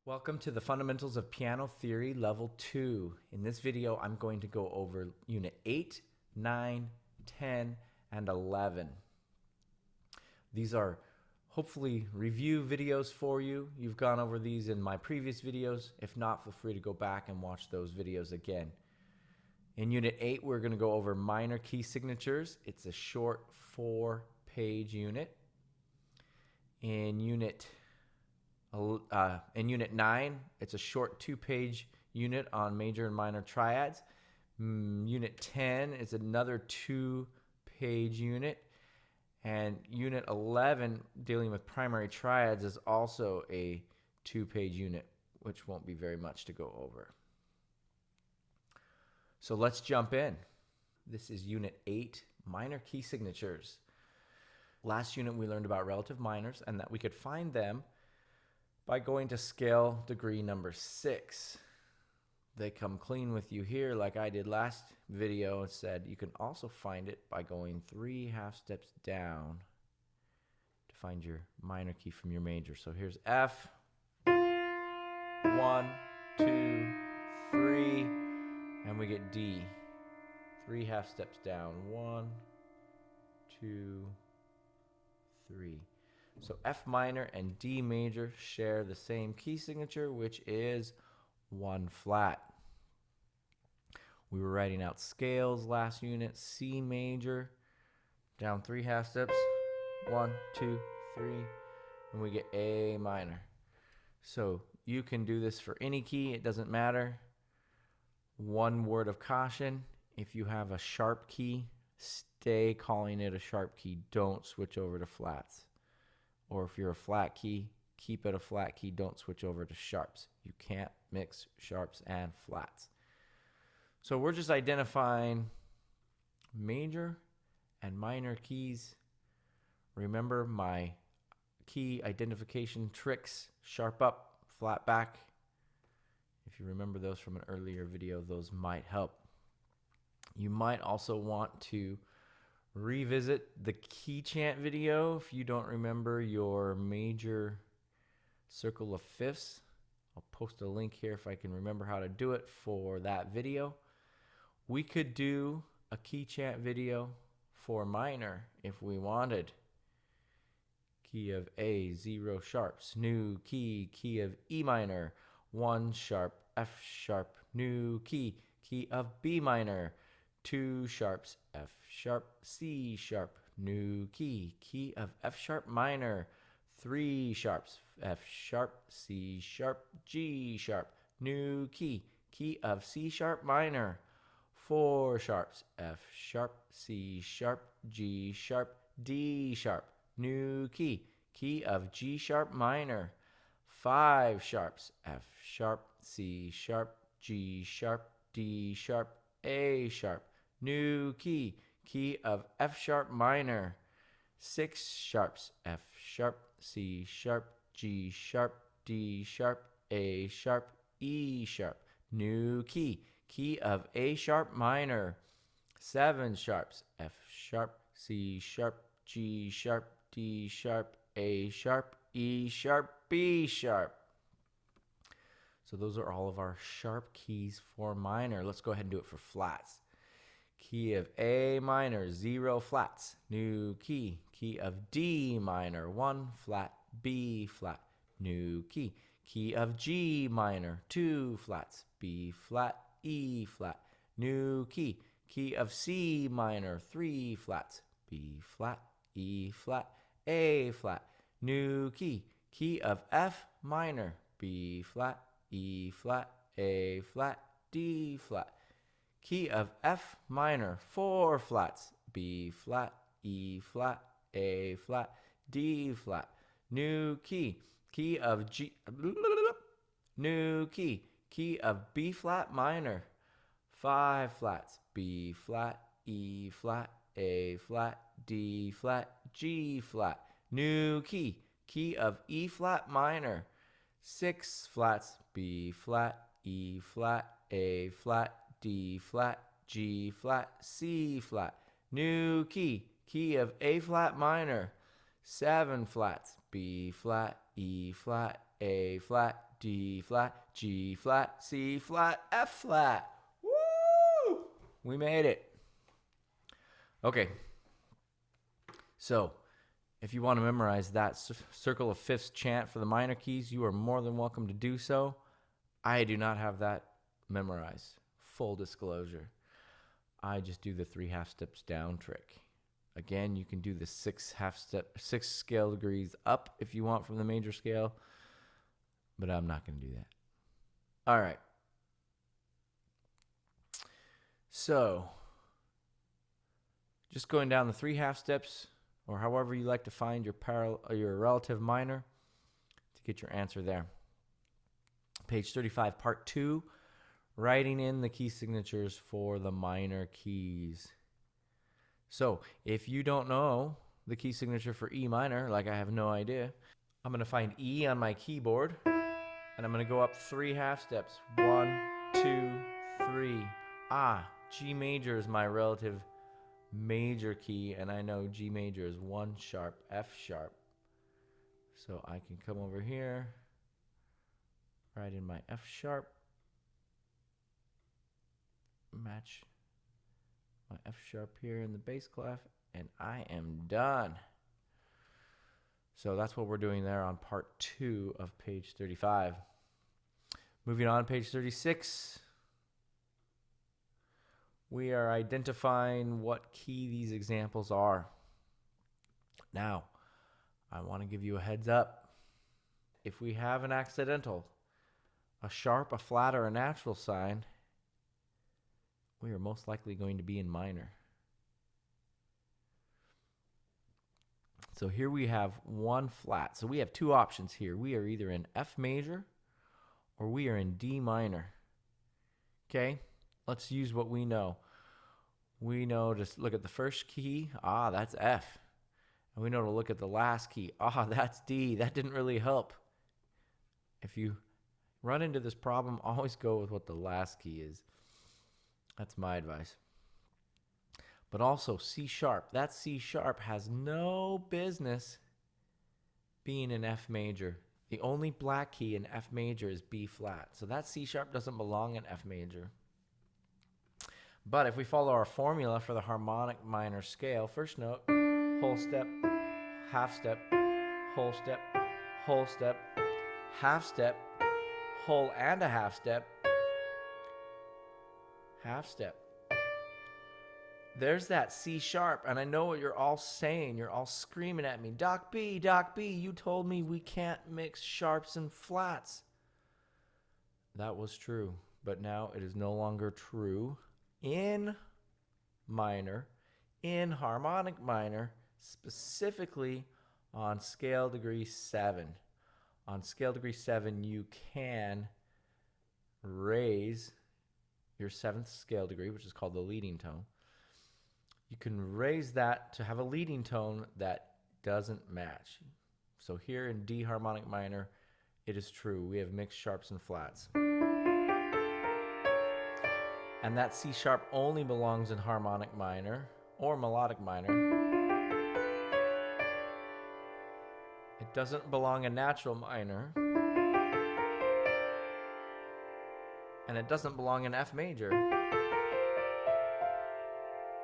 Welcome to the Fundamentals of Piano Theory Level 2. In this video, I'm going to go over Unit 8, 9, 10, and 11. These are hopefully review videos for you. You've gone over these in my previous videos. If not, feel free to go back and watch those videos again. In Unit 8, we're going to go over minor key signatures. It's a short 4-page unit. In Unit 9, it's a short 2-page unit on major and minor triads. Unit 10 is another 2-page unit. And Unit 11, dealing with primary triads, is also a 2-page unit, which won't be very much to go over. So let's jump in. This is Unit 8, minor key signatures. Last unit we learned about relative minors and that we could find them by going to scale degree number 6. They come clean with you here like I did last video and said you can also find it by going 3 half steps down to find your minor key from your major. So here's F, 1, 2, 3, and we get D. 3 half steps down, 1, 2, 3. So F minor and D major share the same key signature, which is 1 flat. We were writing out scales last unit. C major, down 3 half steps, 1, 2, 3, and we get A minor. So you can do this for any key, it doesn't matter. One word of caution: if you have a sharp key, stay calling it a sharp key. Don't switch over to flats. Or if you're a flat key, keep it a flat key. Don't switch over to sharps. You can't mix sharps and flats. So we're just identifying major and minor keys. Remember my key identification tricks: sharp up, flat back. If you remember those from an earlier video, those might help. You might also want to revisit the key chant video if you don't remember your major circle of fifths. I'll post a link here if I can remember how to do it for that video. We could do a key chant video for minor if we wanted. Key of A, 0 sharps, new key. Key of E minor, 1 sharp, F sharp, new key. Key of B minor, 2 sharps, F sharp, C sharp, new key. Key of F sharp minor, 3 sharps, F sharp, C sharp, G sharp, new key. Key of C sharp minor, 4 sharps, F sharp, C sharp, G sharp, D sharp, new key. Key of G sharp minor, 5 sharps, F sharp, C sharp, G sharp, D sharp, A sharp, new key. Key of F sharp minor, 6 sharps, F sharp, C sharp, G sharp, D sharp, A sharp, E sharp, new key. Key of A sharp minor, 7 sharps, F sharp, C sharp, G sharp, D sharp, A sharp, E sharp, B sharp. So those are all of our sharp keys for minor. Let's go ahead and do it for flats. Key of A minor, 0 flats, new key. Key of D minor, 1 flat, B flat, new key. Key of G minor, 2 flats, B flat, E flat, new key. Key of C minor, 3 flats, B flat, E flat, A flat, new key. Key of F minor, B flat, E flat, A flat, D flat. Key of F minor, 4 flats, B flat, E flat, A flat, D flat, new key. Key of G, new key. Key of B flat minor, 5 flats, B flat, E flat, A flat, D flat, G flat, new key. Key of E flat minor, 6 flats, B flat, E flat, A flat, D flat, G flat, C flat, new key. Key of A flat minor, 7 flats, B flat, E flat, A flat, D flat, G flat, C flat, F flat. Woo! We made it. Okay. So, if you want to memorize that circle of fifths chant for the minor keys, you are more than welcome to do so. I do not have that memorized. Full disclosure. I just do the 3 half steps down trick. Again, you can do the 6 scale degrees up if you want from the major scale, but I'm not going to do that. All right. So, just going down the 3 half steps, or however you like to find your relative minor to get your answer there. Page 35, part 2, writing in the key signatures for the minor keys. So if you don't know the key signature for E minor, like I have no idea, I'm going to find E on my keyboard, and I'm going to go up 3 half steps. 1, 2, 3. G major is my relative major key, and I know G major is 1 sharp, F sharp. So I can come over here, write in my F sharp, match my F sharp here in the bass clef, and I am done. So that's what we're doing there on part 2 of page 35. Moving on, page 36. We are identifying what key these examples are. Now, I want to give you a heads up. If we have an accidental, a sharp, a flat, or a natural sign, we are most likely going to be in minor. So here we have 1 flat. So we have 2 options here. We are either in F major or we are in D minor. Okay, let's use what we know. We know to look at the first key. That's F. And we know to look at the last key. That's D. That didn't really help. If you run into this problem, always go with what the last key is. That's my advice. But also C sharp. That C sharp has no business being in F major. The only black key in F major is B flat. So that C sharp doesn't belong in F major. But if we follow our formula for the harmonic minor scale, first note, whole step, half step, whole step, whole step, half step, whole and a half step, half step. There's that C sharp, and I know what you're all saying. You're all screaming at me, Doc B, you told me we can't mix sharps and flats. That was true, but now it is no longer true in minor, in harmonic minor, specifically on scale degree 7. On scale degree 7, you can raise your 7th scale degree, which is called the leading tone. You can raise that to have a leading tone that doesn't match. So here in D harmonic minor, it is true. We have mixed sharps and flats. And that C sharp only belongs in harmonic minor or melodic minor. It doesn't belong in natural minor. And it doesn't belong in F major.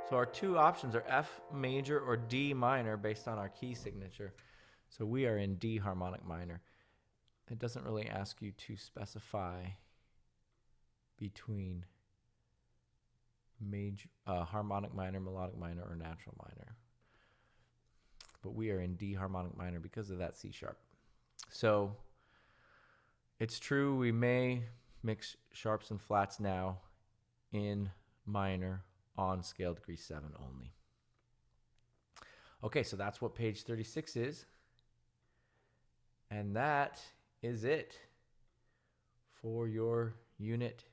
So our 2 options are F major or D minor based on our key signature. So we are in D harmonic minor. It doesn't really ask you to specify between harmonic minor, melodic minor, or natural minor. But we are in D harmonic minor because of that C sharp. So it's true we may mix sharps and flats now in minor on scale degree 7 only. Okay, so that's what page 36 is. And that is it for your unit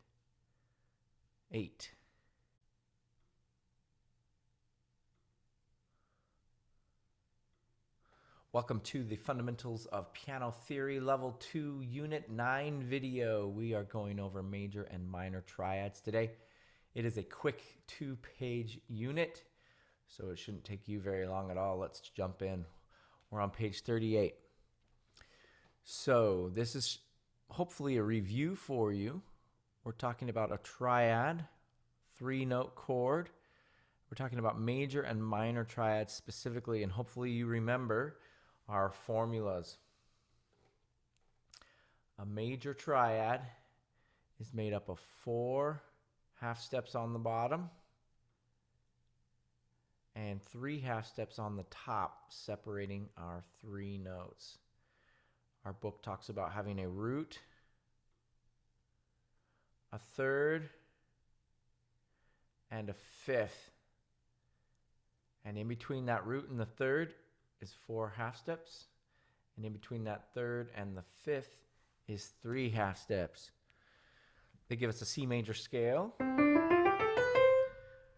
8. Welcome to the Fundamentals of Piano Theory Level 2 Unit 9 video. We are going over major and minor triads today. It is a quick 2-page unit, so it shouldn't take you very long at all. Let's jump in. We're on page 38. So this is hopefully a review for you. We're talking about a triad, 3-note chord. We're talking about major and minor triads specifically, and hopefully you remember our formulas. A major triad is made up of 4 half steps on the bottom and 3 half steps on the top, separating our 3 notes. Our book talks about having a root, a third, and a fifth. And in between that root and the third is 4 half steps. And in between that third and the fifth is 3 half steps. They give us a C major scale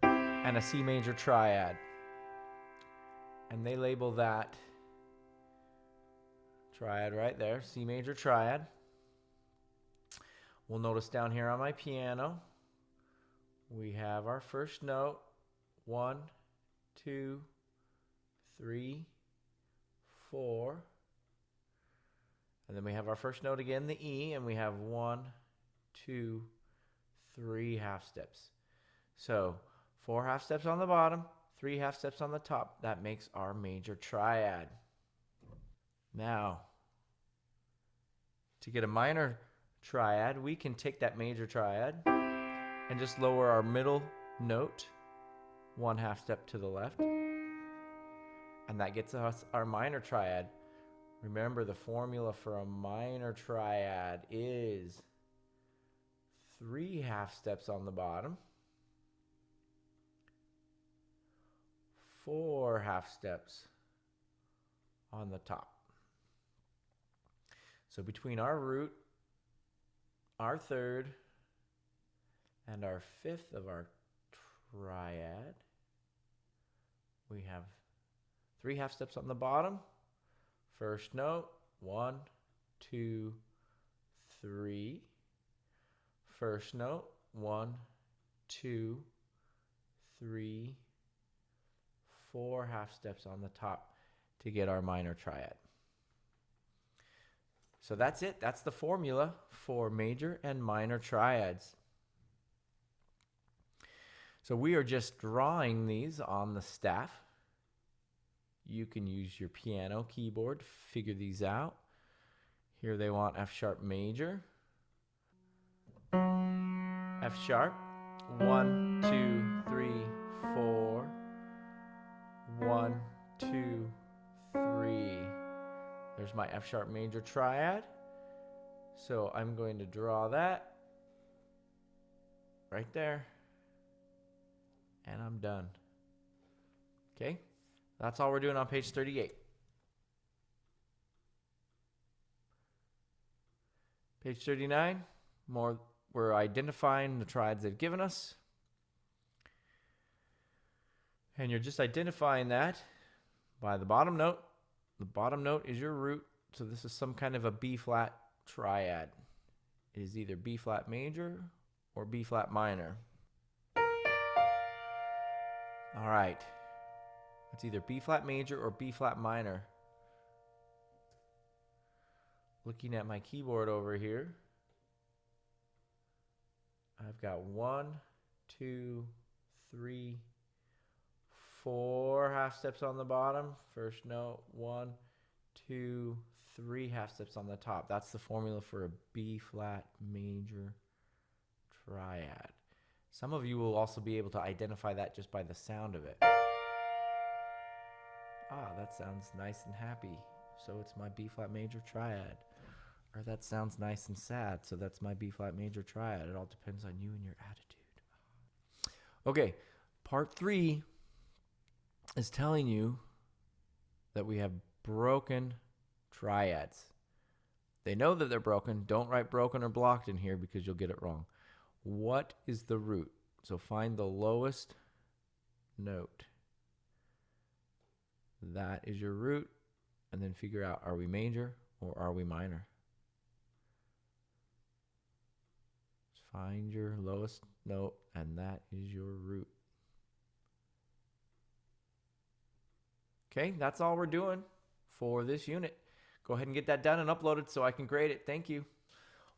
and a C major triad. And they label that triad right there, C major triad. We'll notice down here on my piano, we have our first note, 1, 2, 3, 4. And then we have our first note again, the E, and we have 1, 2, 3 half steps. So 4 half steps on the bottom, 3 half steps on the top. That makes our major triad. Now, to get a minor triad, we can take that major triad and just lower our middle note 1 half step to the left, and that gets us our minor triad. Remember, the formula for a minor triad is 3 half steps on the bottom, 4 half steps on the top. So between our root, our third, and our fifth of our triad, we have 3 half steps on the bottom. First note, 1, 2, 3. First note, 1, 2, 3, 4 half steps on the top to get our minor triad. So that's it. That's the formula for major and minor triads. So we are just drawing these on the staff. You can use your piano keyboard to figure these out. Here they want F sharp major, F sharp, 1, 2, 3, 4, 1, 2, 3. There's my F sharp major triad. So I'm going to draw that right there, and I'm done. Okay, that's all we're doing on page 38. Page 39, we're identifying the triads they've given us. And you're just identifying that by the bottom note. The bottom note is your root, so this is some kind of a B flat triad. It is either B flat major or B flat minor. All right, it's either B flat major or B flat minor. Looking at my keyboard over here, I've got 1, 2, 3, 4 half steps on the bottom. First note, 1, 2, 3 half steps on the top. That's the formula for a B flat major triad. Some of you will also be able to identify that just by the sound of it. Ah, that sounds nice and happy, so it's my B flat major triad. Or that sounds nice and sad, so that's my B flat major triad. It all depends on you and your attitude. Okay, part 3 is telling you that we have broken triads. They know that they're broken. Don't write broken or blocked in here because you'll get it wrong. What is the root? So find the lowest note. That is your root, and then figure out, are we major or are we minor? Just find your lowest note, and that is your root. Okay, that's all we're doing for this unit. Go ahead and get that done and uploaded so I can grade it. Thank you.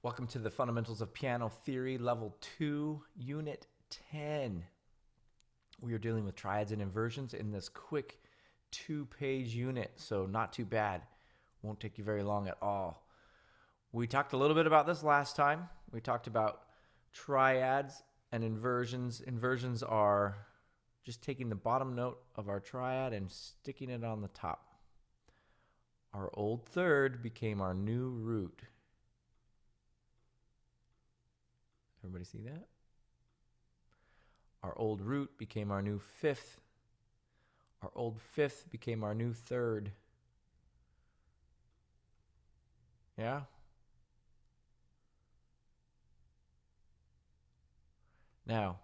Welcome to the Fundamentals of Piano Theory, Level 2, Unit 10. We are dealing with triads and inversions in this quick 2-page unit, so not too bad. Won't take you very long at all. We talked a little bit about this last time. We talked about triads and inversions. Inversions are just taking the bottom note of our triad and sticking it on the top. Our old third became our new root. Everybody see that? Our old root became our new fifth. Our old fifth became our new third. Yeah? Now,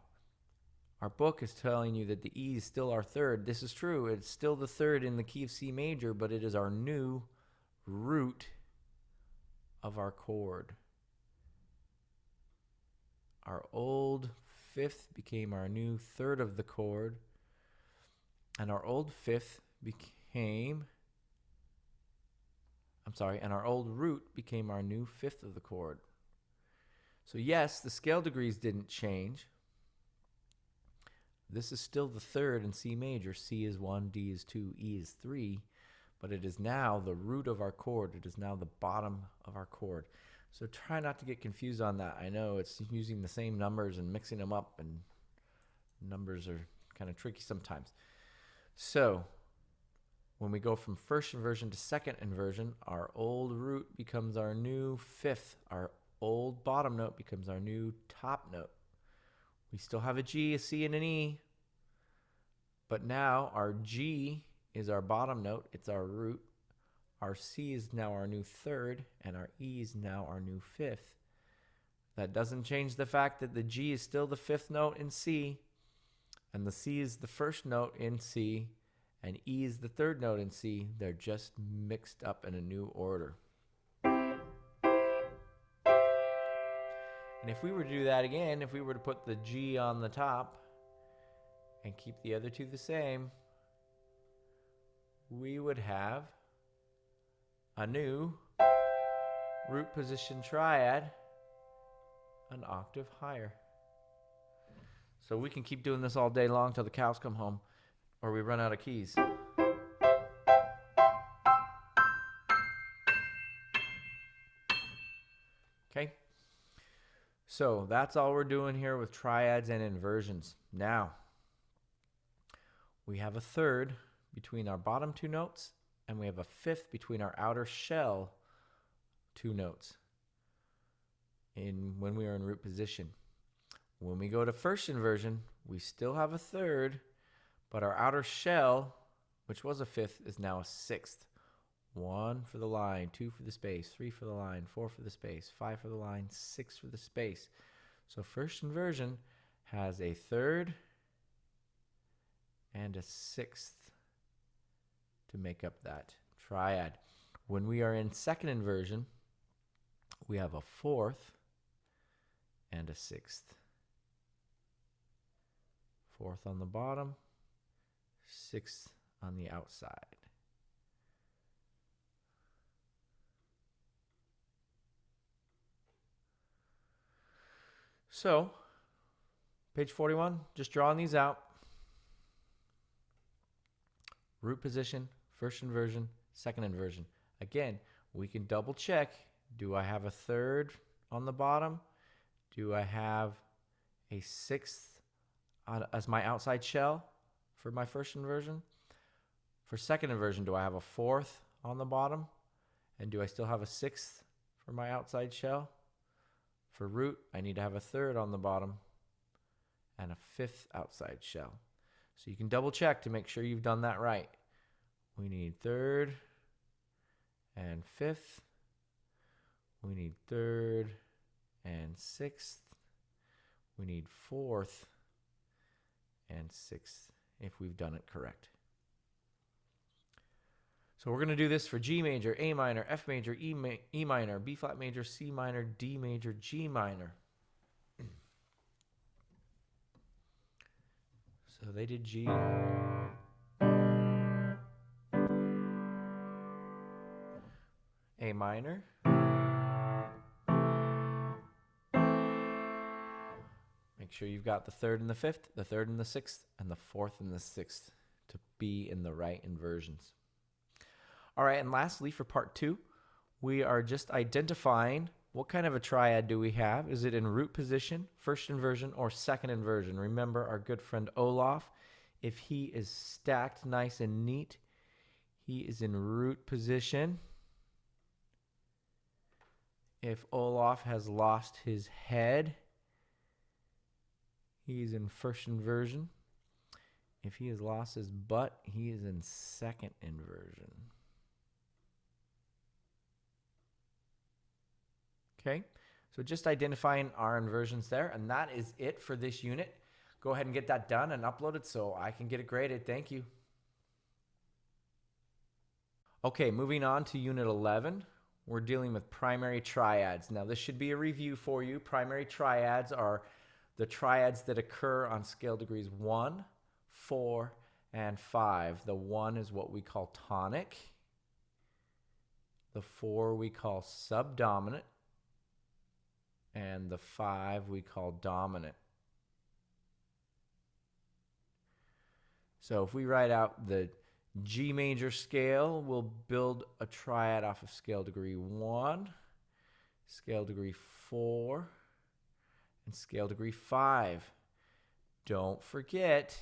our book is telling you that the E is still our third. This is true. It's still the third in the key of C major, but it is our new root of our chord. Our old fifth became our new third of the chord, and our old root became our new fifth of the chord. So yes, the scale degrees didn't change. This is still the third in C major. C is 1, D is 2, E is 3, but it is now the root of our chord. It is now the bottom of our chord. So try not to get confused on that. I know it's using the same numbers and mixing them up, and numbers are kind of tricky sometimes. So when we go from first inversion to second inversion, our old root becomes our new fifth. Our old bottom note becomes our new top note. We still have a G, a C, and an E, but now our G is our bottom note. It's our root. Our C is now our new third, and our E is now our new fifth. That doesn't change the fact that the G is still the fifth note in C, and the C is the first note in C, and E is the third note in C. They're just mixed up in a new order. And if we were to do that again, if we were to put the G on the top and keep the other two the same, we would have a new root position triad an octave higher. So we can keep doing this all day long till the cows come home or we run out of keys. Okay? So that's all we're doing here with triads and inversions. Now, we have a third between our bottom two notes, and we have a fifth between our outer shell two notes when we are in root position. When we go to first inversion, we still have a third, but our outer shell, which was a fifth, is now a sixth. 1 for the line, 2 for the space, 3 for the line, 4 for the space, 5 for the line, 6 for the space. So first inversion has a third and a sixth to make up that triad. When we are in second inversion, we have a fourth and a sixth. Fourth on the bottom, sixth on the outside. So, page 41, just drawing these out. Root position, first inversion, second inversion. Again, we can double check. Do I have a third on the bottom? Do I have a sixth as my outside shell for my first inversion? For second inversion, do I have a fourth on the bottom? And do I still have a sixth for my outside shell? For root, I need to have a third on the bottom and a fifth outside shell. So you can double check to make sure you've done that right. We need third and fifth. We need third and sixth. We need fourth and sixth if we've done it correct. So we're going to do this for G major, A minor, F major, E minor, B flat major, C minor, D major, G minor. So they did G. A minor. Make sure you've got the third and the fifth, the third and the sixth, and the fourth and the sixth to be in the right inversions. All right, and lastly for part 2, we are just identifying what kind of a triad do we have. Is it in root position, first inversion, or second inversion? Remember our good friend Olaf, if he is stacked nice and neat, he is in root position. If Olaf has lost his head, he's in first inversion. If he has lost his butt, he is in second inversion. Okay, so just identifying our inversions there, and that is it for this unit. Go ahead and get that done and upload it so I can get it graded. Thank you. Okay, moving on to Unit 11. We're dealing with primary triads. Now, this should be a review for you. Primary triads are the triads that occur on scale degrees 1, 4, and 5. The 1 is what we call tonic. The 4 we call subdominant. And the 5 we call dominant. So if we write out the G major scale, we'll build a triad off of scale degree 1, scale degree 4, and scale degree 5. Don't forget,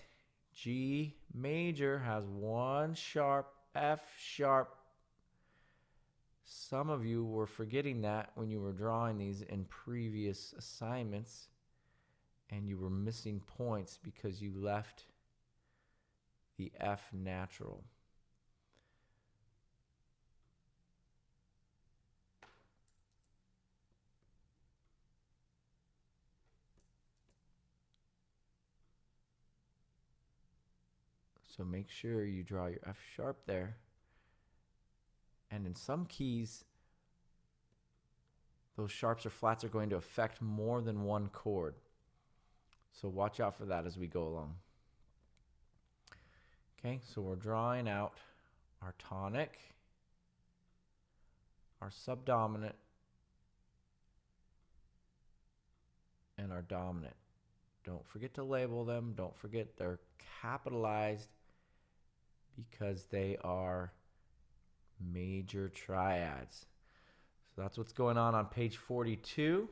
G major has 1 sharp, F sharp. Some of you were forgetting that when you were drawing these in previous assignments, and you were missing points because you left the F natural. So make sure you draw your F sharp there. And in some keys, those sharps or flats are going to affect more than one chord. So watch out for that as we go along. Okay, so we're drawing out our tonic, our subdominant, and our dominant. Don't forget to label them. Don't forget they're capitalized because they are major triads. So that's what's going on page 42.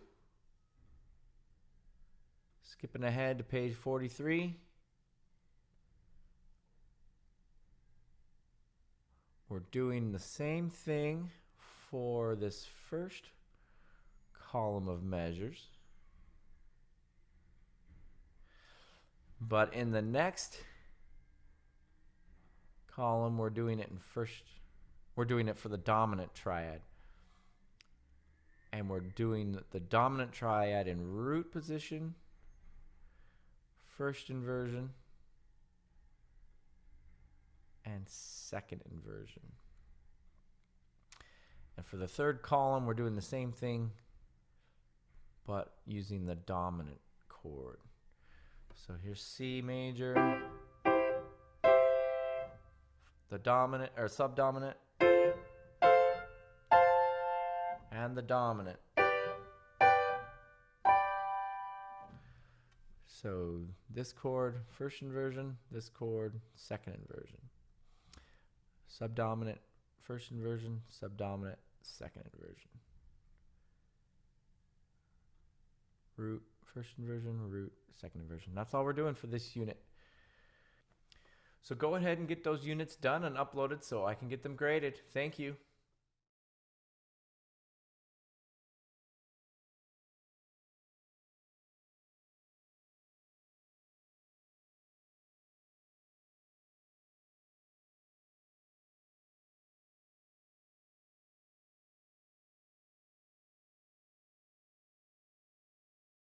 Skipping ahead to page 43. We're doing the same thing for this first column of measures. But in the next column, we're doing it for the dominant triad. And we're doing the dominant triad in root position, first inversion, and second inversion. And for the third column, we're doing the same thing, but using the dominant chord. So here's C major, the dominant or subdominant, and the dominant. So this chord, first inversion, this chord, second inversion. Subdominant, first inversion, subdominant, second inversion. Root, first inversion, root, second inversion. That's all we're doing for this unit. So go ahead and get those units done and uploaded so I can get them graded. Thank you.